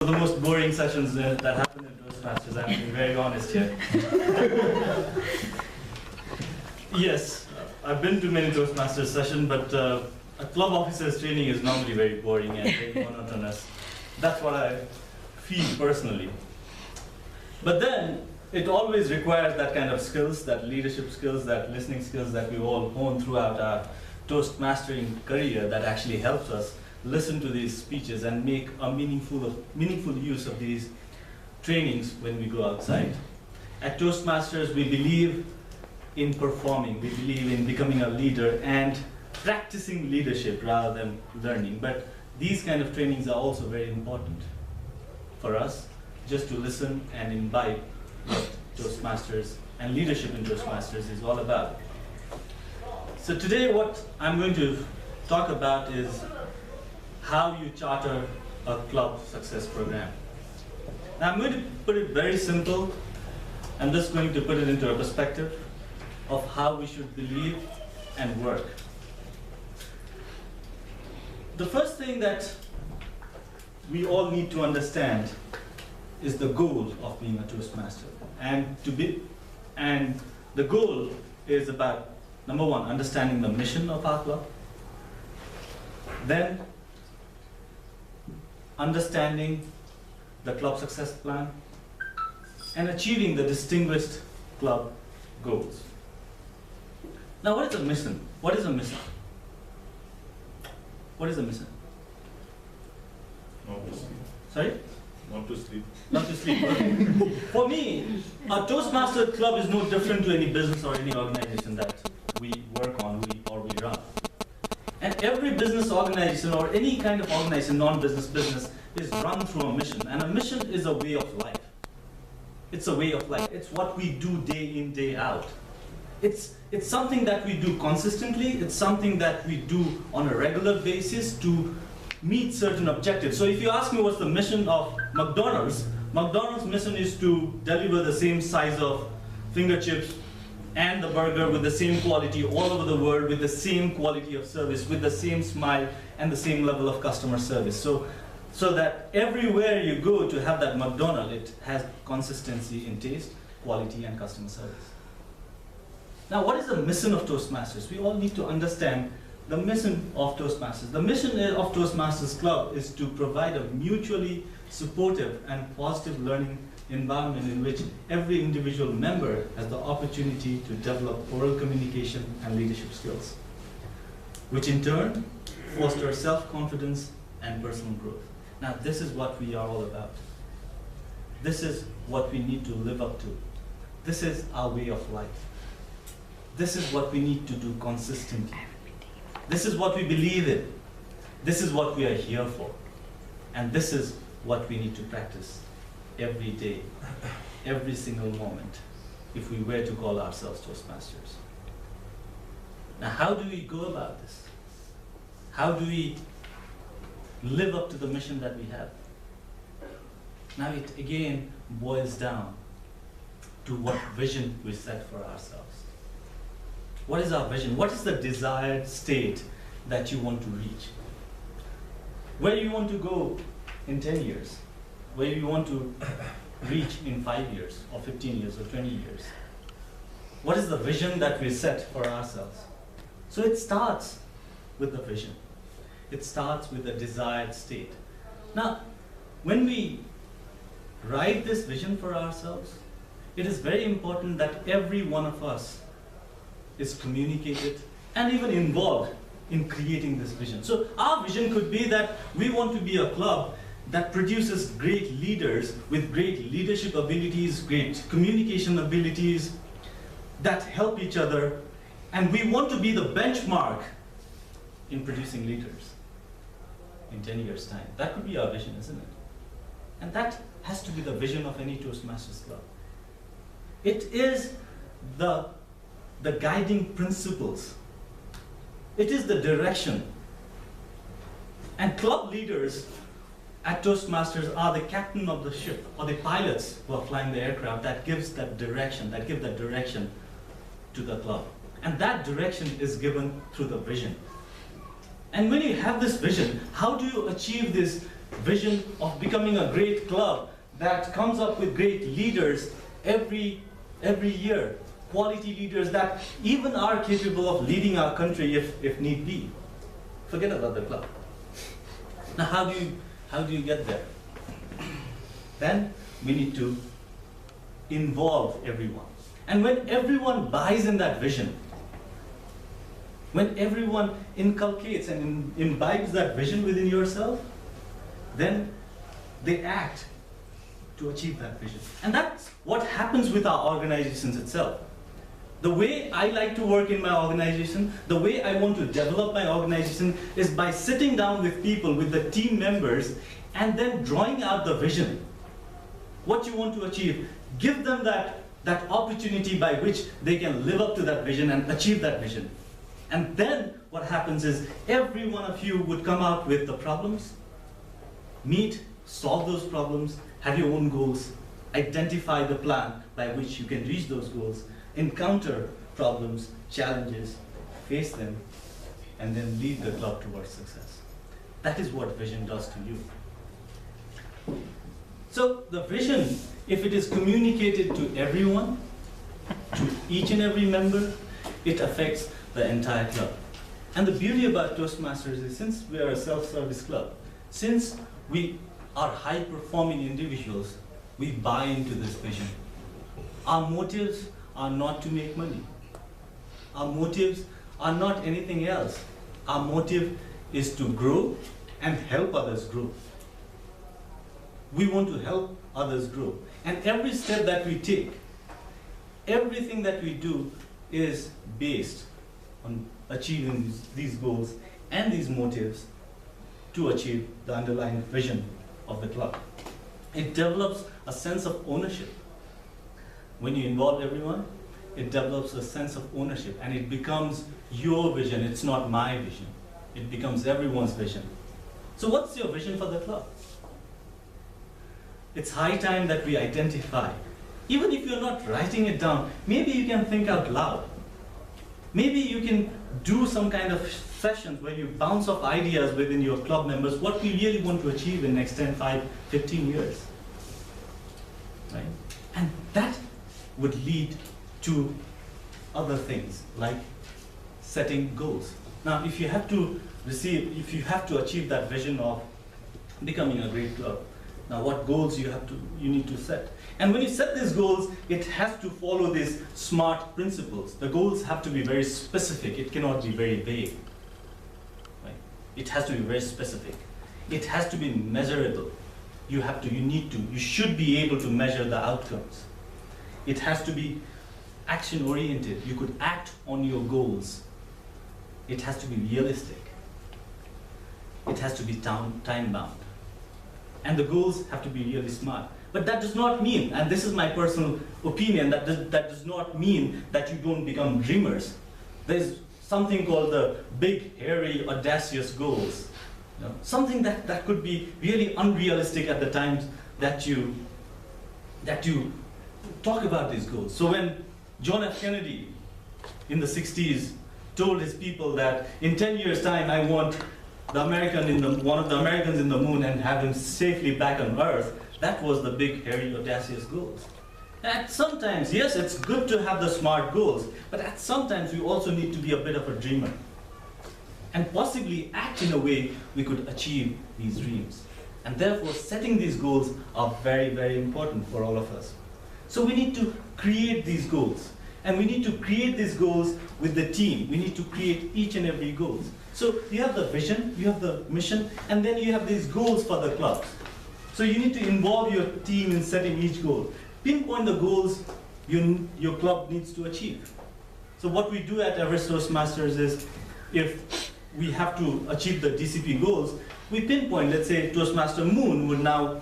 The most boring sessions that happen in Toastmasters, I'm being very honest here. Yes, I've been to many Toastmasters sessions, but a club officer's training is normally very boring and very monotonous. That's what I feel personally. But then, it always requires that kind of skills, that leadership skills, that listening skills that we all hone throughout our Toastmastering career that actually helps us listen to these speeches and make a meaningful use of these trainings when we go outside. At Toastmasters, we believe in performing, we believe in becoming a leader and practicing leadership rather than learning. But these kind of trainings are also very important for us, just to listen and imbibe what Toastmasters and leadership in Toastmasters is all about. So today what I'm going to talk about is how you charter a club success program. Now I'm going to put it very simple. I'm just going to put it into a perspective of how we should believe and work. The first thing that we all need to understand is the goal of being a Toastmaster. And the goal is about, number one, understanding the mission of our club, then understanding the club success plan, and achieving the distinguished club goals. Now, what is a mission? What is a mission? What is a mission? Not to sleep. Sorry? Not to sleep. Not to sleep. Okay. For me, a Toastmaster club is no different to any business or any organization that we work on or we run. And every business organization or any kind of organization, non-business business, is run through a mission. And a mission is a way of life. It's a way of life. It's what we do day in, day out. It's something that we do consistently. It's something that we do on a regular basis to meet certain objectives. So if you ask me what's the mission of McDonald's, McDonald's mission is to deliver the same size of finger chips and the burger with the same quality all over the world, with the same quality of service, with the same smile and the same level of customer service. So that everywhere you go to have that McDonald's, it has consistency in taste, quality, and customer service. Now, what is the mission of Toastmasters? We all need to understand the mission of Toastmasters. The mission of Toastmasters Club is to provide a mutually supportive and positive learning environment in which every individual member has the opportunity to develop oral communication and leadership skills, which in turn foster self-confidence and personal growth. Now, this is what we are all about. This is what we need to live up to. This is our way of life. This is what we need to do consistently. This is what we believe in. This is what we are here for. And this is what we need to practice every day, every single moment, if we were to call ourselves Toastmasters. Now, how do we go about this? How do we live up to the mission that we have? Now, it again boils down to what vision we set for ourselves. What is our vision? What is the desired state that you want to reach? Where do you want to go in 10 years? Where do you want to reach in 5 years, or 15 years, or 20 years? What is the vision that we set for ourselves? So it starts with the vision. It starts with the desired state. Now, when we write this vision for ourselves, it is very important that every one of us is communicated and even involved in creating this vision. So our vision could be that we want to be a club that produces great leaders with great leadership abilities, great communication abilities that help each other, and we want to be the benchmark in producing leaders in 10 years' time. That could be our vision, isn't it? And that has to be the vision of any Toastmasters club. It is the guiding principles. It is the direction. And club leaders at Toastmasters are the captain of the ship, or the pilots who are flying the aircraft that gives that direction, to the club. And that direction is given through the vision. And when you have this vision, how do you achieve this vision of becoming a great club that comes up with great leaders every year, quality leaders that even are capable of leading our country if need be. Forget about the club. Now, how do you get there? Then we need to involve everyone. And when everyone buys in that vision, when everyone inculcates and imbibes that vision within yourself, then they act to achieve that vision. And that's what happens with our organizations itself. The way I like to work in my organization, the way I want to develop my organization is by sitting down with people, with the team members, and then drawing out the vision. What you want to achieve, give them that opportunity by which they can live up to that vision and achieve that vision. And then what happens is every one of you would come out with the problems, meet, solve those problems, have your own goals, identify the plan by which you can reach those goals, encounter problems, challenges, face them, and then lead the club towards success. That is what vision does to you. So the vision, if it is communicated to everyone, to each and every member, it affects the entire club. And the beauty about Toastmasters is, since we are a self-service club, since we are high-performing individuals, we buy into this vision. Our motives are not to make money. Our motives are not anything else. Our motive is to grow and help others grow. We want to help others grow. And every step that we take, everything that we do is based on achieving these goals and these motives to achieve the underlying vision of the club. It develops a sense of ownership. When you involve everyone, it develops a sense of ownership, and it becomes your vision. It's not my vision. It becomes everyone's vision. So what's your vision for the club? It's high time that we identify. Even if you're not writing it down, maybe you can think out loud. Maybe you can do some kind of sessions where you bounce off ideas within your club members, what we really want to achieve in the next 10, 5, 15 years. Right? And that would lead to other things, like setting goals. Now, if you have to achieve that vision of becoming a great club, now what goals you need to set. And when you set these goals, it has to follow these SMART principles. The goals have to be very specific. It cannot be very vague. Right? It has to be very specific. It has to be measurable. You should be able to measure the outcomes. It has to be action-oriented. You could act on your goals. It has to be realistic. It has to be time-bound. And the goals have to be really smart. But that does not mean, and this is my personal opinion, that does not mean that you don't become dreamers. There's something called the big, hairy, audacious goals. You know, something that could be really unrealistic at the times that you talk about these goals. So when John F. Kennedy in the 60s told his people that in 10 years' time I want one of the Americans in the moon and have him safely back on Earth, that was the big, hairy, audacious goals. And sometimes, yes, it's good to have the smart goals, but at sometimes we also need to be a bit of a dreamer and possibly act in a way we could achieve these dreams. And therefore, setting these goals are very, very important for all of us. So we need to create these goals. And we need to create these goals with the team. We need to create each and every goal. So you have the vision, you have the mission, and then you have these goals for the club. So you need to involve your team in setting each goal. Pinpoint the goals your club needs to achieve. So what we do at Everest Toastmasters is, if we have to achieve the DCP goals, we pinpoint, let's say Toastmaster Moon would now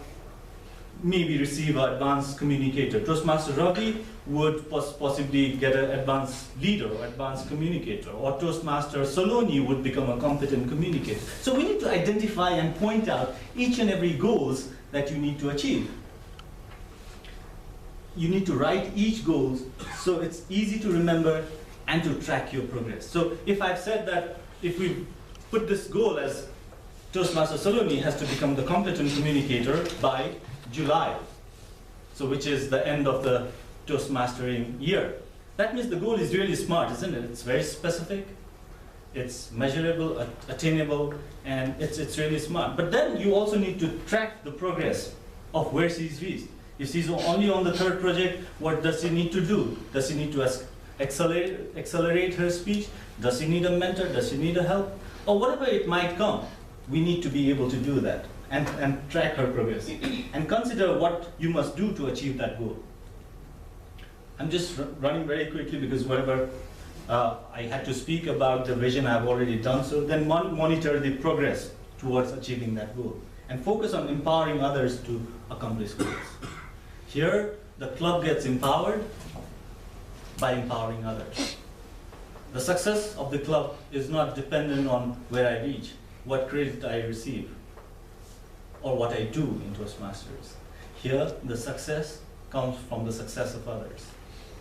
maybe receive an advanced communicator. Toastmaster Ravi would possibly get an advanced leader or advanced communicator. Or Toastmaster Saloni would become a competent communicator. So we need to identify and point out each and every goals that you need to achieve. You need to write each goal so it's easy to remember and to track your progress. So if I've said that if we put this goal as Toastmaster Saloni has to become the competent communicator by July, so which is the end of the Toastmastering year. That means the goal is really smart, isn't it? It's very specific, it's measurable, attainable, and it's really smart. But then you also need to track the progress of where she's reached. If she's only on the third project, what does she need to do? Does she need to accelerate her speech? Does she need a mentor? Does she need a help? Or whatever it might come, we need to be able to do that and track her progress and consider what you must do to achieve that goal. I'm just running very quickly because whatever I had to speak about the vision, I've already done so. Then monitor the progress towards achieving that goal and focus on empowering others to accomplish goals. Here, the club gets empowered by empowering others. The success of the club is not dependent on where I reach, what credit I receive, or what I do in Toastmasters. Here, the success comes from the success of others.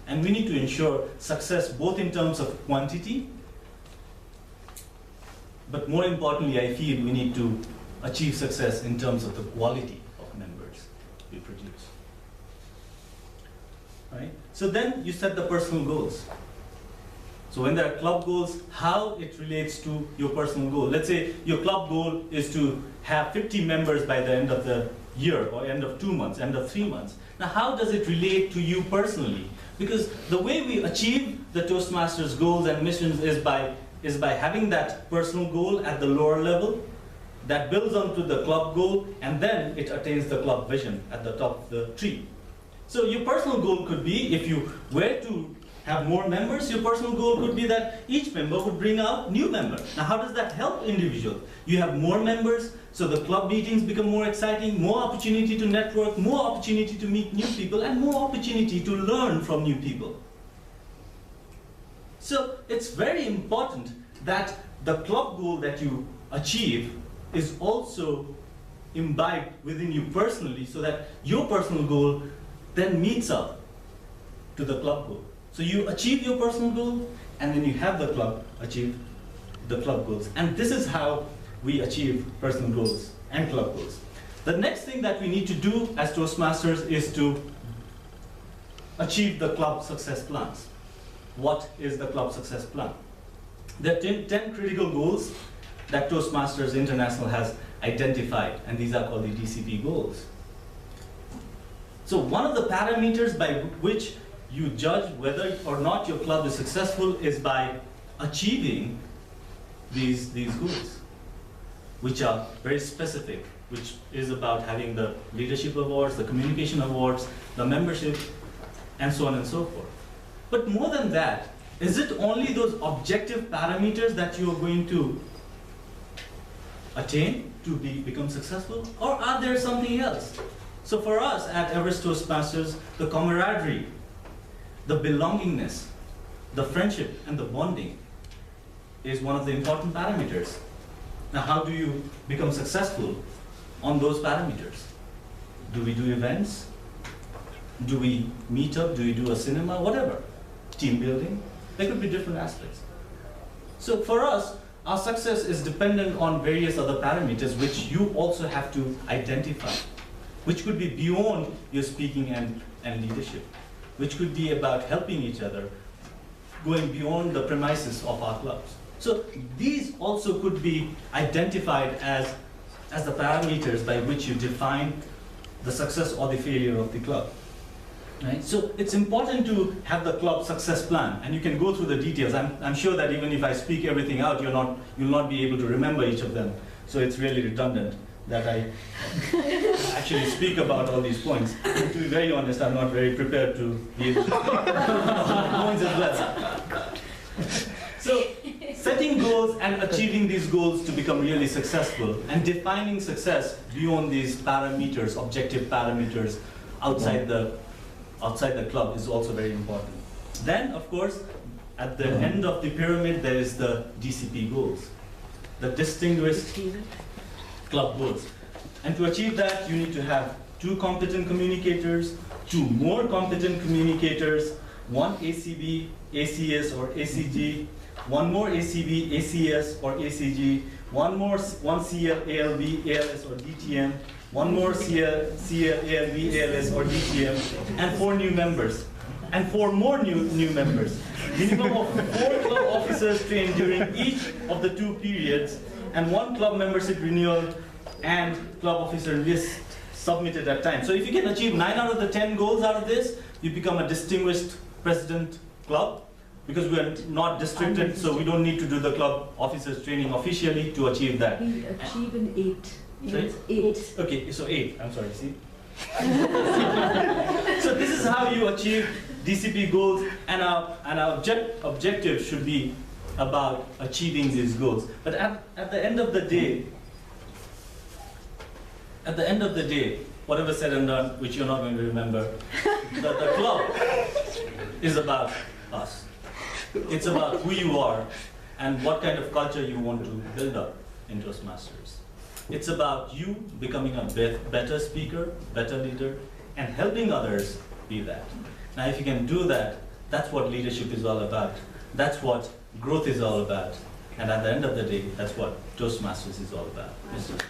And we need to ensure success both in terms of quantity, but more importantly, I feel we need to achieve success in terms of the quality of members we produce. Right? So then you set the personal goals. So when there are club goals, how it relates to your personal goal. Let's say your club goal is to have 50 members by the end of the year, or end of 2 months, end of 3 months. Now how does it relate to you personally? Because the way we achieve the Toastmasters goals and missions is by having that personal goal at the lower level that builds onto the club goal, and then it attains the club vision at the top of the tree. So your personal goal could be, if you were to have more members, your personal goal could be that each member would bring out new members. Now how does that help individuals? You have more members, so the club meetings become more exciting, more opportunity to network, more opportunity to meet new people, and more opportunity to learn from new people. So it's very important that the club goal that you achieve is also imbibed within you personally, so that your personal goal then meets up to the club goal. So you achieve your personal goal, and then you have the club achieve the club goals. And this is how we achieve personal goals and club goals. The next thing that we need to do as Toastmasters is to achieve the club success plans. What is the club success plan? There are 10 critical goals that Toastmasters International has identified, and these are called the DCP goals. So one of the parameters by which you judge whether or not your club is successful is by achieving these goals, which are very specific, which is about having the leadership awards, the communication awards, the membership, and so on and so forth. But more than that, is it only those objective parameters that you are going to attain to become successful, or are there something else? So for us at Everest Toastmasters, the camaraderie, the belongingness, the friendship, and the bonding is one of the important parameters. Now, how do you become successful on those parameters? Do we do events? Do we meet up? Do we do a cinema? Whatever. Team building? There could be different aspects. So for us, our success is dependent on various other parameters which you also have to identify, which could be beyond your speaking and leadership, which could be about helping each other, going beyond the premises of our clubs. So these also could be identified as the parameters by which you define the success or the failure of the club. Right? So it's important to have the club success plan, and you can go through the details. I'm sure that even if I speak everything out, you'll not be able to remember each of them. So it's really redundant that I actually speak about all these points. And to be very honest, I'm not very prepared to be able to speak points as well. So setting goals and achieving these goals to become really successful, and defining success beyond these parameters, objective parameters outside the club, is also very important. Then, of course, at the end of the pyramid, there is the DCP goals, the distinguished club goals. And to achieve that, you need to have 2 competent communicators, 2 more competent communicators, 1 ACB, ACS, or ACG, 1 more ACB, ACS, or ACG, one CL, ALB, ALS, or DTM, one more CL, ALB, ALS, or DTM, and 4 new members, and 4 more new members. Minimum of 4 club officers trained during each of the 2 periods, and 1 club membership renewal and club officer list submitted at time. So if you can achieve 9 out of the 10 goals out of this, you become a distinguished president club, because we are not districted, so we don't need to do the club officers training officially to achieve that. We achieve an 8. Sorry? 8. Okay, so 8. I'm sorry, see? So this is how you achieve DCP goals, and our objective should be about achieving these goals. But at the end of the day, whatever said and done, which you're not going to remember, the club is about us. It's about who you are and what kind of culture you want to build up in Toastmasters. It's about you becoming a better speaker, better leader, and helping others be that. Now, if you can do that, that's what leadership is all about. That's what growth is all about. And at the end of the day, that's what Toastmasters is all about. Mr.